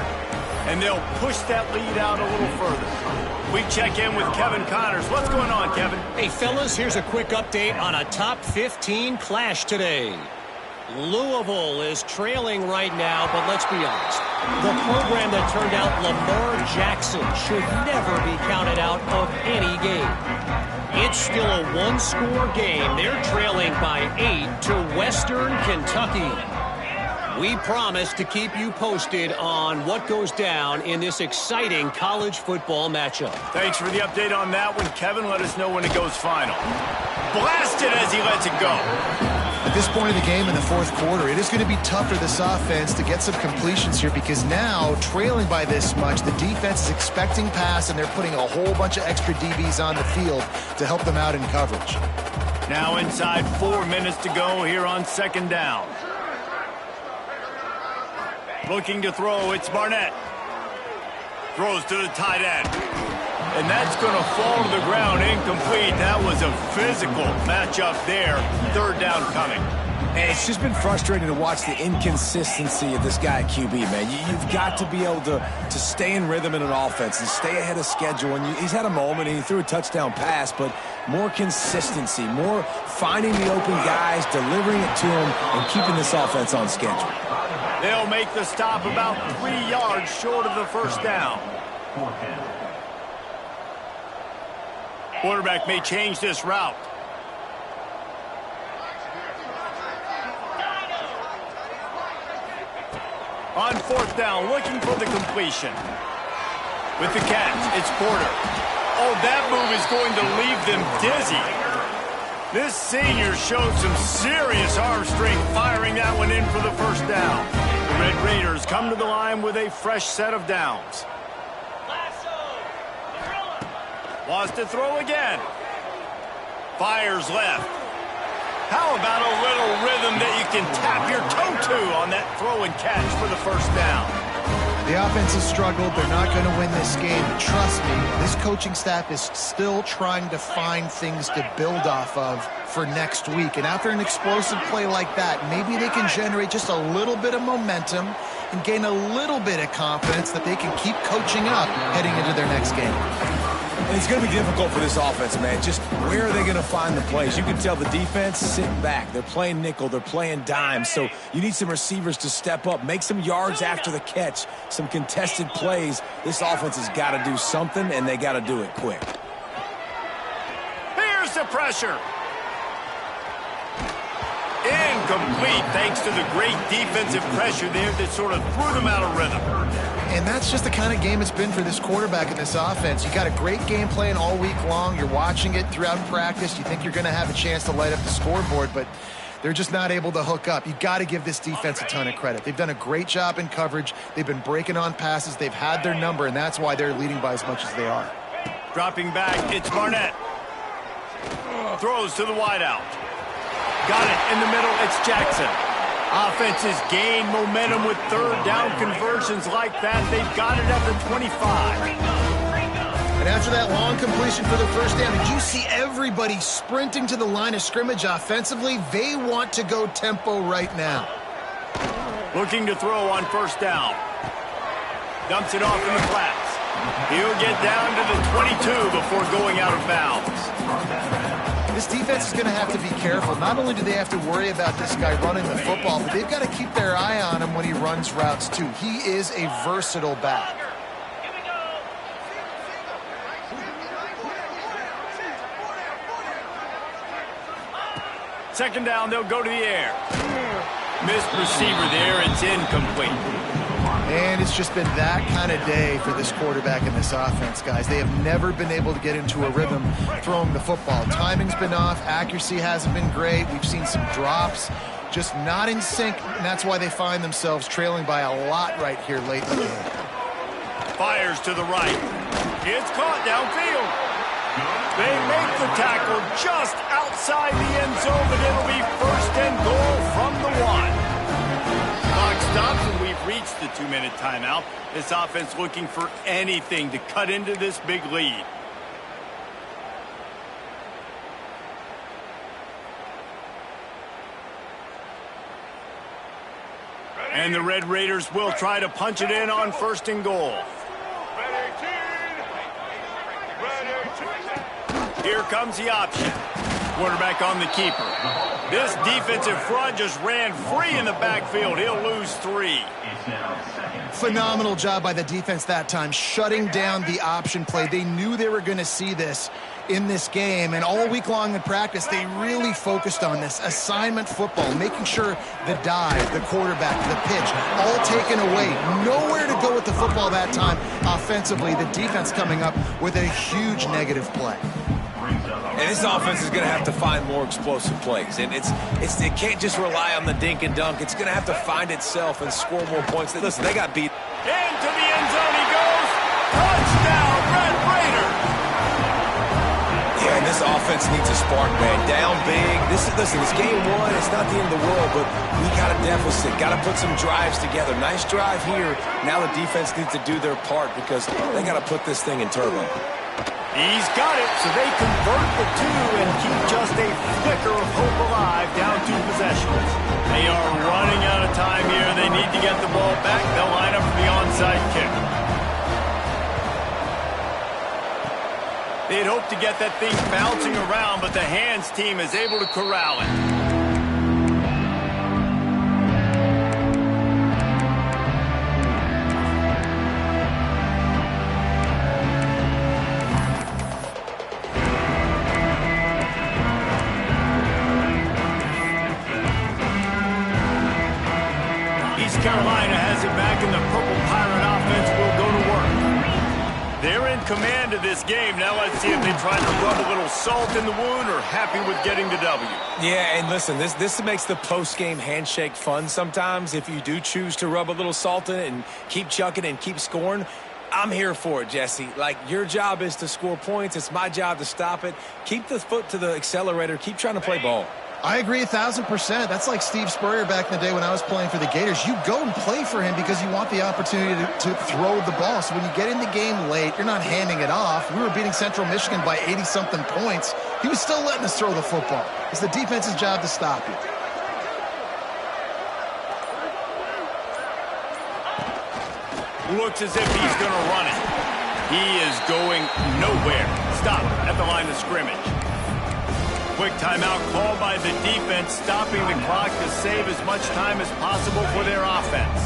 And they'll push that lead out a little further. We check in with Kevin Connors. What's going on, Kevin? Hey, fellas, here's a quick update on a top 15 clash today. Louisville is trailing right now, but let's be honest. The program that turned out Lamar Jackson should never be counted out of any game. It's still a one-score game. They're trailing by 8 to Western Kentucky. We promise to keep you posted on what goes down in this exciting college football matchup. Thanks for the update on that one, Kevin. Let us know when it goes final. Blasted as he lets it go. At this point of the game in the 4th quarter, it is going to be tough for this offense to get some completions here because now, trailing by this much, the defense is expecting pass, and they're putting a whole bunch of extra DBs on the field to help them out in coverage. Now inside 4 minutes to go here on 2nd down. Looking to throw, it's Barnett. Throws to the tight end. And that's going to fall to the ground incomplete. That was a physical matchup there. 3rd down coming. And it's just been frustrating to watch the inconsistency of this guy at QB, man. You've got to be able to stay in rhythm in an offense and stay ahead of schedule. And he's had a moment, and he threw a touchdown pass, but more consistency, more finding the open guys, delivering it to them, and keeping this offense on schedule. They'll make the stop about 3 yards short of the 1st down. Quarterback may change this route. On 4th down, looking for the completion. With the catch, it's Porter. Oh, that move is going to leave them dizzy. This senior showed some serious arm strength firing that one in for the 1st down. The Red Raiders come to the line with a fresh set of downs. Wants to throw again. Fires left. How about a little rhythm that you can tap your toe to on that throw and catch for the 1st down? The offense has struggled. They're not going to win this game. Trust me, this coaching staff is still trying to find things to build off of for next week. And after an explosive play like that, maybe they can generate just a little bit of momentum and gain a little bit of confidence that they can keep coaching up heading into their next game. And it's going to be difficult for this offense, man. Just where are they going to find the plays? You can tell the defense sitting back. They're playing nickel. They're playing dime. So you need some receivers to step up, make some yards after the catch, some contested plays. This offense has got to do something, and they got to do it quick. Here's the pressure. Incomplete, thanks to the great defensive pressure there that sort of threw them out of rhythm. And that's just the kind of game it's been for this quarterback in this offense. You got a great game plan all week long. You're watching it throughout practice. You think you're going to have a chance to light up the scoreboard, but they're just not able to hook up. You got to give this defense a ton of credit. They've done a great job in coverage. They've been breaking on passes. They've had their number, and that's why they're leading by as much as they are. Dropping back, it's Barnett. Throws to the wideout. Got it in the middle, it's Jackson. Offenses gain momentum with third down conversions like that. They've got it at the 25. And after that long completion for the first down, did you see everybody sprinting to the line of scrimmage offensively? They want to go tempo right now. Looking to throw on first down. Dumps it off in the flats. He'll get down to the 22 before going out of bounds. This defense is going to have to be careful. Not only do they have to worry about this guy running the football, but they've got to keep their eye on him when he runs routes too. He is a versatile back. Second down, they'll go to the air. Missed receiver there, it's incomplete. And it's just been that kind of day for this quarterback and this offense, guys. They have never been able to get into a rhythm throwing the football. Timing's been off. Accuracy hasn't been great. We've seen some drops, just not in sync, and that's why they find themselves trailing by a lot right here late in the game. Fires to the right. It's caught downfield. They make the tackle just outside the end zone, but it'll be first and goal from the 1. Clock stops, and we've reached the 2-minute timeout. This offense looking for anything to cut into this big lead. And the Red Raiders will try to punch it in on first and goal. Here comes the option. Quarterback on the keeper. This defensive front just ran free in the backfield. He'll lose 3. Phenomenal job by the defense that time, shutting down the option play. They knew they were going to see this in this game, and all week long in practice, they really focused on this assignment football, making sure the dive, the quarterback, the pitch, all taken away. Nowhere to go with the football that time offensively. The defense coming up with a huge negative play. And this offense is going to have to find more explosive plays. And it can't just rely on the dink and dunk. It's going to have to find itself and score more points. Listen, they got beat. Into the end zone he goes. Touchdown, Red Raiders. Yeah, and this offense needs a spark, man. Down big. Listen, it's game 1. It's not the end of the world, but we got a deficit. Got to put some drives together. Nice drive here. Now the defense needs to do their part because they got to put this thing in turbo. He's got it, so they convert the 2 and keep just a flicker of hope alive down 2 possessions. They are running out of time here. They need to get the ball back. They'll line up for the onside kick. They'd hoped to get that thing bouncing around, but the hands team is able to corral it. Carolina has it back, and the Purple Pirate offense will go to work. They're in command of this game. Now let's see if they try to rub a little salt in the wound or happy with getting the W. Yeah, and listen, this makes the post-game handshake fun sometimes. If you do choose to rub a little salt in it and keep chucking and keep scoring, I'm here for it, Jesse. Like, your job is to score points. It's my job to stop it. Keep the foot to the accelerator. Keep trying to play ball. I agree 1,000%. That's like Steve Spurrier back in the day when I was playing for the Gators. You go and play for him because you want the opportunity to throw the ball. So when you get in the game late, you're not handing it off. We were beating Central Michigan by 80-something points. He was still letting us throw the football. It's the defense's job to stop you. Looks as if he's going to run it. He is going nowhere. Stop at the line of scrimmage. Quick timeout called by the defense, stopping the clock to save as much time as possible for their offense.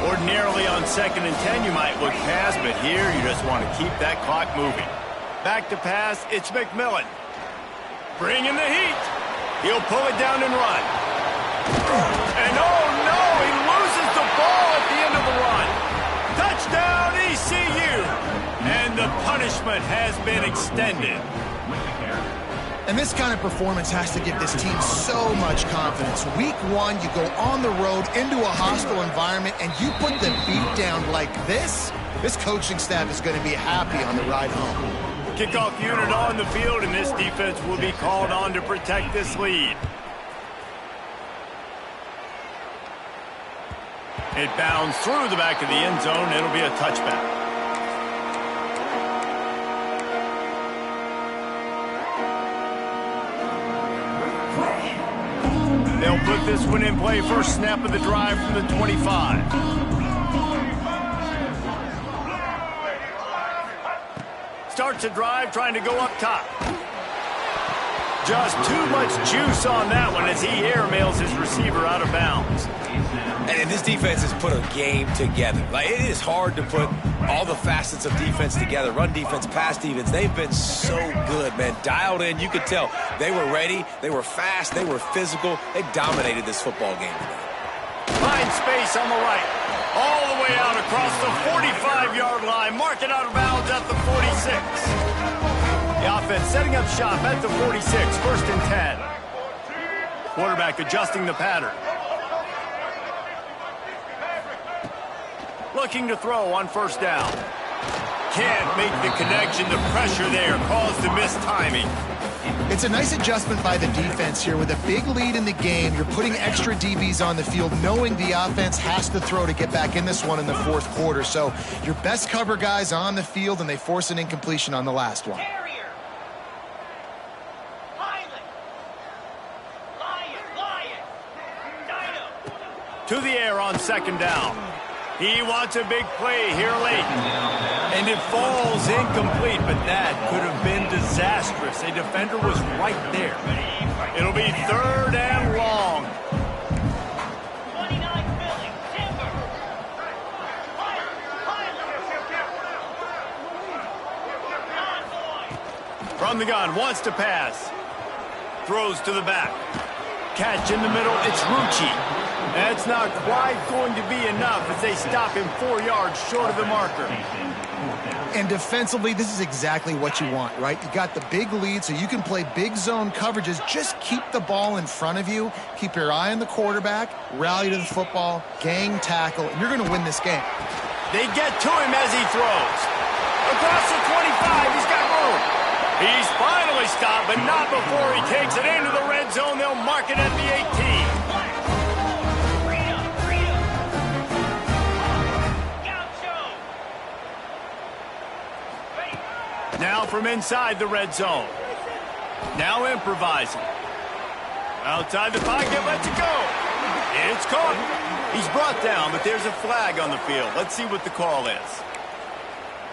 Ordinarily on 2nd and 10, you might look past, but here you just want to keep that clock moving. Back to pass, it's McMillan. Bring in the heat. He'll pull it down and run. And oh no, he loses the ball at the end of the run. Touchdown ECU. And the punishment has been extended. And this kind of performance has to give this team so much confidence. Week 1, you go on the road into a hostile environment, and you put the beat down like this. This coaching staff is going to be happy on the ride home. Kickoff unit on the field, and this defense will be called on to protect this lead. It bounds through the back of the end zone. It'll be a touchback. They'll put this one in play. First snap of the drive from the 25. Starts a drive trying to go up top. Just too much juice on that one as he airmails his receiver out of bounds. And this defense has put a game together. Like, it is hard to put all the facets of defense together. Run defense, pass defense. They've been so good, man. Dialed in. You could tell they were ready. They were fast. They were physical. They dominated this football game today. Find space on the right. All the way out across the 45-yard line. Mark it out of bounds at the 46. The offense setting up shop at the 46. First and 10. Quarterback adjusting the pattern. Looking to throw on first down. Can't make the connection. The pressure there caused the missed timing. It's a nice adjustment by the defense here. With a big lead in the game, you're putting extra DBs on the field, knowing the offense has to throw to get back in this one in the fourth quarter. So your best cover guys on the field, and they force an incompletion on the last one. To the air on second down. He wants a big play here late. And it falls incomplete, but that could have been disastrous. A defender was right there. It'll be third and long. From the gun, wants to pass. Throws to the back. Catch in the middle, it's Rucci. That's not quite going to be enough as they stop him 4 yards short of the marker. And defensively, this is exactly what you want, right? You got the big lead, so you can play big zone coverages. Just keep the ball in front of you. Keep your eye on the quarterback. Rally to the football. Gang tackle. And you're going to win this game. They get to him as he throws. Across the 25, he's got room. He's finally stopped, but not before he takes it into the red zone. They'll mark it at the 18. Now from inside the red zone. Now improvising. Outside the pocket, lets it go. It's caught. He's brought down, but there's a flag on the field. Let's see what the call is.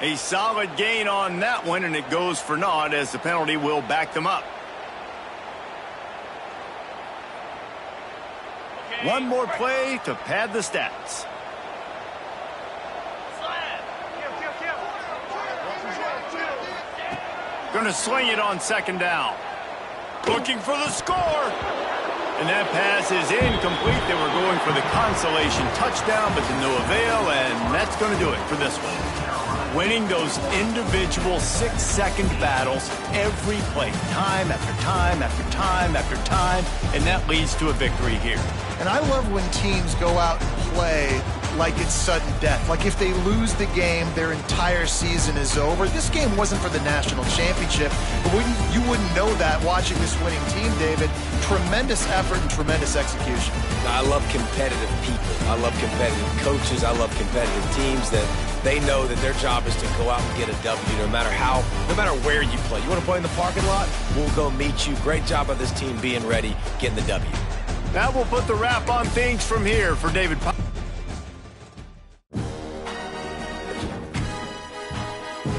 A solid gain on that one, and it goes for naught as the penalty will back them up. One more play to pad the stats. Going to sling it on second down. Looking for the score. And that pass is incomplete. They were going for the consolation touchdown, but to no avail, and that's going to do it for this one. Winning those individual 6-second battles every play, time after time after time after time, and that leads to a victory here. And I love when teams go out and play like it's sudden death. Like if they lose the game, their entire season is over. This game wasn't for the national championship, but you wouldn't know that watching this winning team, David. Tremendous effort and tremendous execution. I love competitive people. I love competitive coaches. I love competitive teams that they know that their job is to go out and get a W no matter where you play. You want to play in the parking lot? We'll go meet you. Great job by this team being ready, getting the W. That will put the wrap on things from here for David.